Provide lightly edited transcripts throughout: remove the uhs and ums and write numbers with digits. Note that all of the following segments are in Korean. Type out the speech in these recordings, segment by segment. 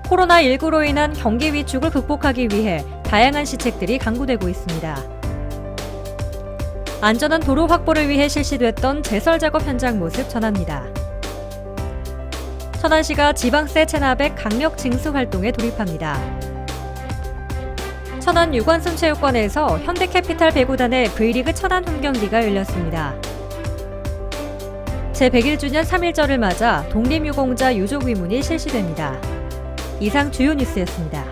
코로나19로 인한 경기 위축을 극복하기 위해 다양한 시책들이 강구되고 있습니다. 안전한 도로 확보를 위해 실시됐던 제설 작업 현장 모습 전합니다. 천안시가 지방세 체납액 강력 징수 활동에 돌입합니다. 천안 유관순체육관에서 현대캐피탈 배구단의 V리그 천안 홈경기가 열렸습니다. 제101주년 3.1절을 맞아 독립유공자 유족위문이 실시됩니다. 이상 주요 뉴스였습니다.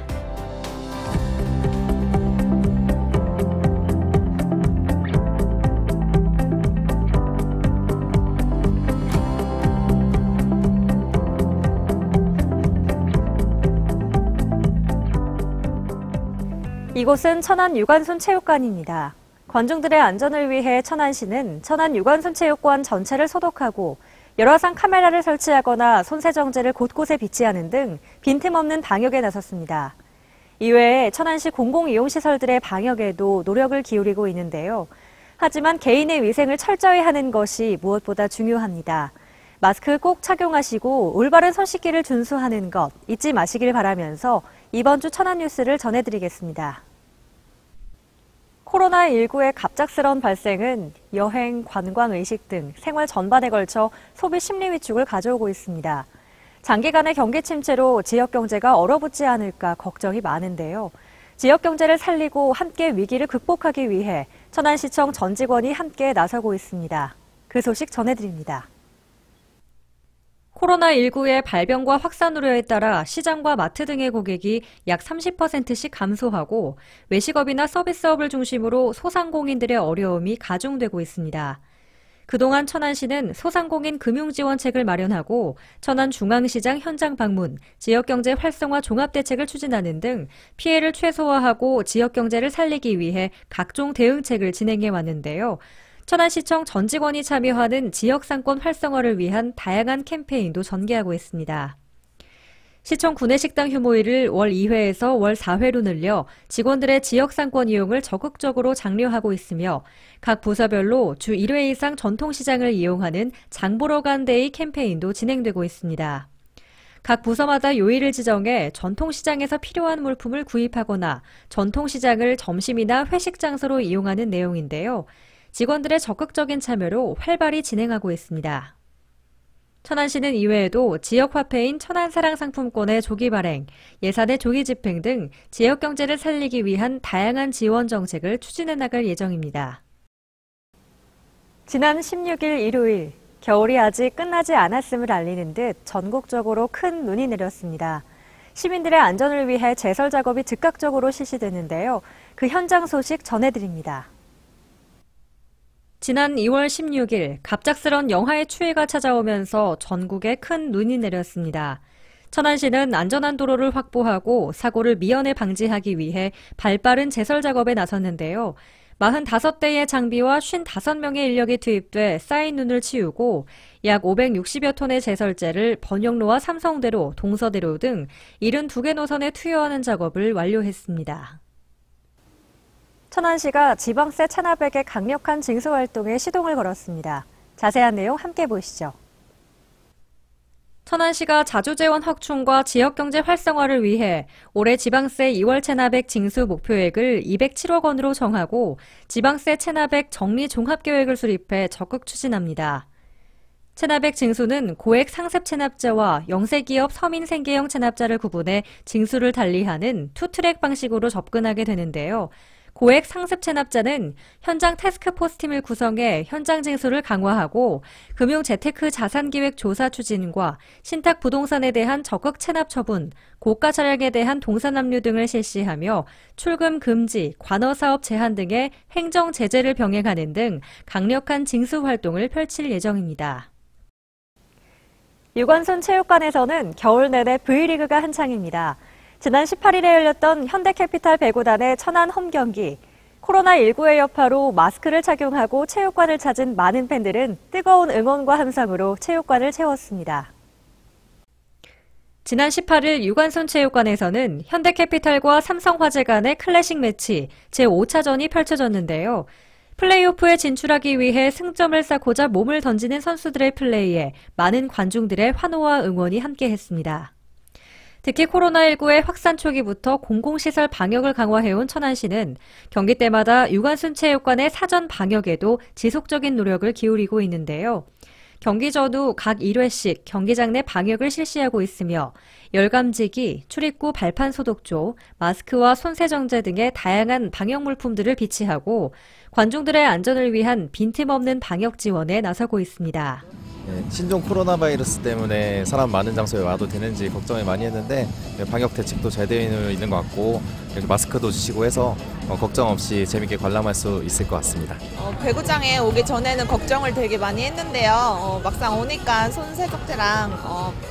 이곳은 천안 유관순체육관입니다. 관중들의 안전을 위해 천안시는 천안 유관순체육관 전체를 소독하고 열화상 카메라를 설치하거나 손세정제를 곳곳에 비치하는 등 빈틈없는 방역에 나섰습니다. 이외에 천안시 공공이용시설들의 방역에도 노력을 기울이고 있는데요. 하지만 개인의 위생을 철저히 하는 것이 무엇보다 중요합니다. 마스크 꼭 착용하시고 올바른 손 씻기를 준수하는 것 잊지 마시길 바라면서 이번 주 천안 뉴스를 전해드리겠습니다. 코로나19의 갑작스러운 발생은 여행, 관광, 의식 등 생활 전반에 걸쳐 소비 심리 위축을 가져오고 있습니다. 장기간의 경기 침체로 지역 경제가 얼어붙지 않을까 걱정이 많은데요. 지역 경제를 살리고 함께 위기를 극복하기 위해 천안시청 전 직원이 함께 나서고 있습니다. 그 소식 전해드립니다. 코로나19의 발병과 확산 우려에 따라 시장과 마트 등의 고객이 약 30%씩 감소하고 외식업이나 서비스업을 중심으로 소상공인들의 어려움이 가중되고 있습니다. 그동안 천안시는 소상공인 금융지원책을 마련하고 천안중앙시장 현장 방문, 지역경제 활성화 종합대책을 추진하는 등 피해를 최소화하고 지역경제를 살리기 위해 각종 대응책을 진행해 왔는데요. 천안시청 전 직원이 참여하는 지역상권 활성화를 위한 다양한 캠페인도 전개하고 있습니다. 시청 구내식당 휴무일을 월 2회에서 월 4회로 늘려 직원들의 지역상권 이용을 적극적으로 장려하고 있으며 각 부서별로 주 1회 이상 전통시장을 이용하는 장보러 간 데이 캠페인도 진행되고 있습니다. 각 부서마다 요일을 지정해 전통시장에서 필요한 물품을 구입하거나 전통시장을 점심이나 회식 장소로 이용하는 내용인데요. 직원들의 적극적인 참여로 활발히 진행하고 있습니다. 천안시는 이외에도 지역화폐인 천안사랑상품권의 조기 발행, 예산의 조기 집행 등 지역경제를 살리기 위한 다양한 지원 정책을 추진해 나갈 예정입니다. 지난 16일 일요일, 겨울이 아직 끝나지 않았음을 알리는 듯 전국적으로 큰 눈이 내렸습니다. 시민들의 안전을 위해 제설 작업이 즉각적으로 실시되는데요. 그 현장 소식 전해드립니다. 지난 2월 16일 갑작스런 영하의 추위가 찾아오면서 전국에 큰 눈이 내렸습니다. 천안시는 안전한 도로를 확보하고 사고를 미연에 방지하기 위해 발빠른 제설 작업에 나섰는데요. 45대의 장비와 55명의 인력이 투입돼 쌓인 눈을 치우고 약 560여 톤의 제설제를 번영로와 삼성대로, 동서대로 등 72개 노선에 투여하는 작업을 완료했습니다. 천안시가 지방세 체납액의 강력한 징수 활동에 시동을 걸었습니다. 자세한 내용 함께 보시죠. 천안시가 자주재원 확충과 지역경제 활성화를 위해 올해 지방세 2월 체납액 징수 목표액을 207억 원으로 정하고 지방세 체납액 정리 종합계획을 수립해 적극 추진합니다. 체납액 징수는 고액 상습 체납자와 영세기업 서민생계형 체납자를 구분해 징수를 달리하는 투트랙 방식으로 접근하게 되는데요. 고액 상습 체납자는 현장 태스크포스 팀을 구성해 현장 징수를 강화하고 금융 재테크 자산기획 조사 추진과 신탁 부동산에 대한 적극 체납 처분, 고가 차량에 대한 동산 압류 등을 실시하며 출금 금지, 관어 사업 제한 등의 행정 제재를 병행하는 등 강력한 징수 활동을 펼칠 예정입니다. 유관순 체육관에서는 겨울 내내 V리그가 한창입니다. 지난 18일에 열렸던 현대캐피탈 배구단의 천안 홈경기. 코로나19의 여파로 마스크를 착용하고 체육관을 찾은 많은 팬들은 뜨거운 응원과 함성으로 체육관을 채웠습니다. 지난 18일 유관순 체육관에서는 현대캐피탈과 삼성화재 간의 클래식 매치 제5차전이 펼쳐졌는데요. 플레이오프에 진출하기 위해 승점을 쌓고자 몸을 던지는 선수들의 플레이에 많은 관중들의 환호와 응원이 함께했습니다. 특히 코로나19의 확산 초기부터 공공시설 방역을 강화해온 천안시는 경기 때마다 유관순체육관의 사전 방역에도 지속적인 노력을 기울이고 있는데요. 경기 전후 각 1회씩 경기장 내 방역을 실시하고 있으며 열감지기, 출입구 발판 소독조, 마스크와 손세정제 등의 다양한 방역 물품들을 비치하고 관중들의 안전을 위한 빈틈없는 방역 지원에 나서고 있습니다. 신종 코로나 바이러스 때문에 사람 많은 장소에 와도 되는지 걱정을 많이 했는데 방역 대책도 잘 되어 있는 것 같고 마스크도 주시고 해서 걱정 없이 재밌게 관람할 수 있을 것 같습니다. 배구장에 오기 전에는 걱정을 되게 많이 했는데요. 막상 오니까 손세정제랑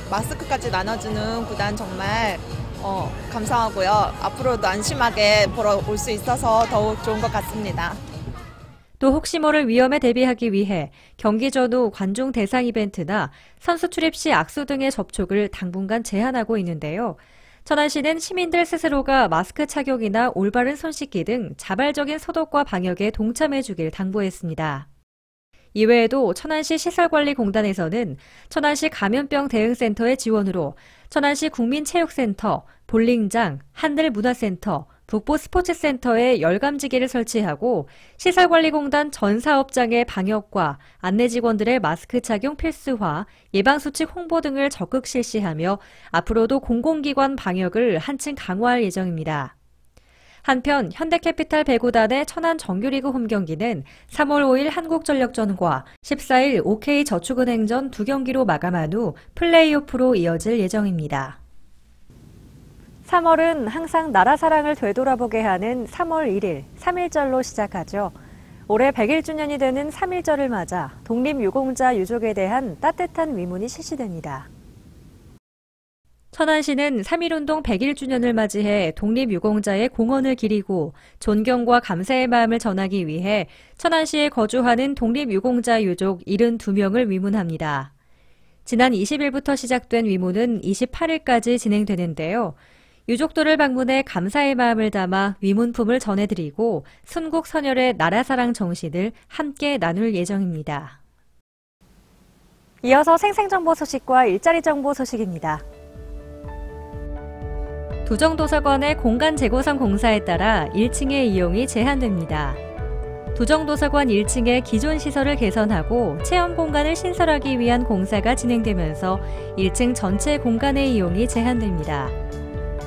마스크까지 나눠주는 구단 정말 감사하고요. 앞으로도 안심하게 보러 올 수 있어서 더욱 좋은 것 같습니다. 또 혹시 모를 위험에 대비하기 위해 경기 전후 관중 대상 이벤트나 선수 출입 시 악수 등의 접촉을 당분간 제한하고 있는데요. 천안시는 시민들 스스로가 마스크 착용이나 올바른 손 씻기 등 자발적인 소독과 방역에 동참해 주길 당부했습니다. 이외에도 천안시 시설관리공단에서는 천안시 감염병 대응센터의 지원으로 천안시 국민체육센터, 볼링장, 한들문화센터, 북부스포츠센터에 열감지기를 설치하고 시설관리공단 전 사업장의 방역과 안내직원들의 마스크 착용 필수화, 예방수칙 홍보 등을 적극 실시하며 앞으로도 공공기관 방역을 한층 강화할 예정입니다. 한편 현대캐피탈 배구단의 천안 정규리그 홈경기는 3월 5일 한국전력전과 14일 OK저축은행전 2경기로 마감한 후 플레이오프로 이어질 예정입니다. 3월은 항상 나라 사랑을 되돌아보게 하는 3월 1일, 3.1절로 시작하죠. 올해 100일주년이 되는 3.1절을 맞아 독립유공자 유족에 대한 따뜻한 위문이 실시됩니다. 천안시는 3.1운동 100일주년을 맞이해 독립유공자의 공헌을 기리고 존경과 감사의 마음을 전하기 위해 천안시에 거주하는 독립유공자 유족 72명을 위문합니다. 지난 20일부터 시작된 위문은 28일까지 진행되는데요. 유족들을 방문해 감사의 마음을 담아 위문품을 전해드리고 순국선열의 나라사랑 정신을 함께 나눌 예정입니다. 이어서 생생정보 소식과 일자리 정보 소식입니다. 두정도서관의 공간 재구성 공사에 따라 1층의 이용이 제한됩니다. 두정도서관 1층의 기존 시설을 개선하고 체험 공간을 신설하기 위한 공사가 진행되면서 1층 전체 공간의 이용이 제한됩니다.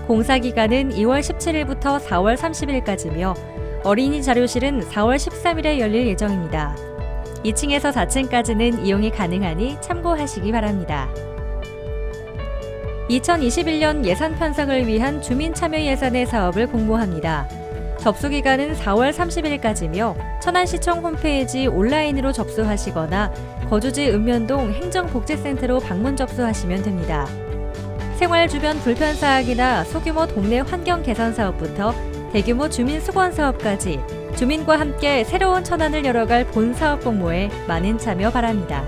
공사 기간은 2월 17일부터 4월 30일까지며 어린이 자료실은 4월 13일에 열릴 예정입니다. 2층에서 4층까지는 이용이 가능하니 참고하시기 바랍니다. 2021년 예산 편성을 위한 주민참여 예산의 사업을 공모합니다. 접수 기간은 4월 30일까지며 천안시청 홈페이지 온라인으로 접수하시거나 거주지 읍면동 행정복지센터로 방문 접수하시면 됩니다. 생활 주변 불편 사항이나 소규모 동네 환경 개선 사업부터 대규모 주민 수건 사업까지 주민과 함께 새로운 천안을 열어갈 본 사업 공모에 많은 참여 바랍니다.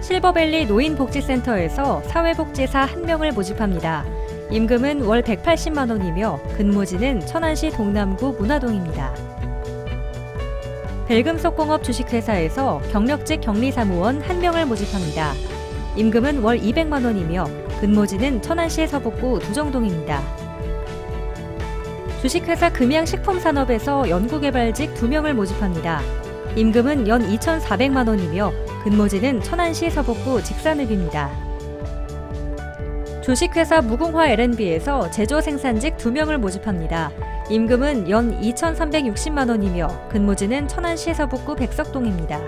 실버밸리 노인복지센터에서 사회복지사 1명을 모집합니다. 임금은 월 180만 원이며 근무지는 천안시 동남구 문화동입니다. 벨금속공업 주식회사에서 경력직 격리사무원 1명을 모집합니다. 임금은 월 200만 원이며 근무지는 천안시 서북구 두정동입니다. 주식회사 금양식품산업에서 연구개발직 2명을 모집합니다. 임금은 연 2,400만 원이며 근무지는 천안시 서북구 직산읍입니다. 주식회사 무궁화 L&B에서 제조 생산직 2명을 모집합니다. 임금은 연 2,360만 원이며 근무지는 천안시 서북구 백석동입니다.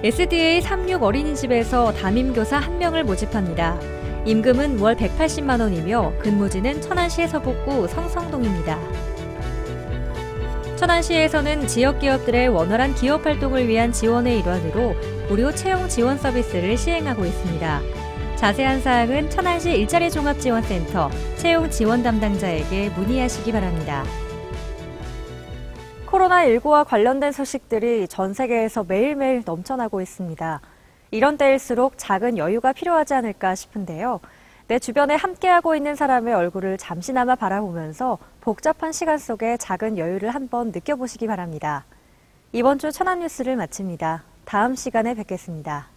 SDA 36 어린이집에서 담임교사 1명을 모집합니다. 임금은 월 180만 원이며 근무지는 천안시 서북구 성성동입니다. 천안시에서는 지역기업들의 원활한 기업활동을 위한 지원의 일환으로 무료 채용 지원 서비스를 시행하고 있습니다. 자세한 사항은 천안시 일자리종합지원센터 채용 지원 담당자에게 문의하시기 바랍니다. 코로나19와 관련된 소식들이 전 세계에서 매일매일 넘쳐나고 있습니다. 이런 때일수록 작은 여유가 필요하지 않을까 싶은데요. 내 주변에 함께하고 있는 사람의 얼굴을 잠시나마 바라보면서 복잡한 시간 속에 작은 여유를 한번 느껴보시기 바랍니다. 이번 주 천안 뉴스를 마칩니다. 다음 시간에 뵙겠습니다.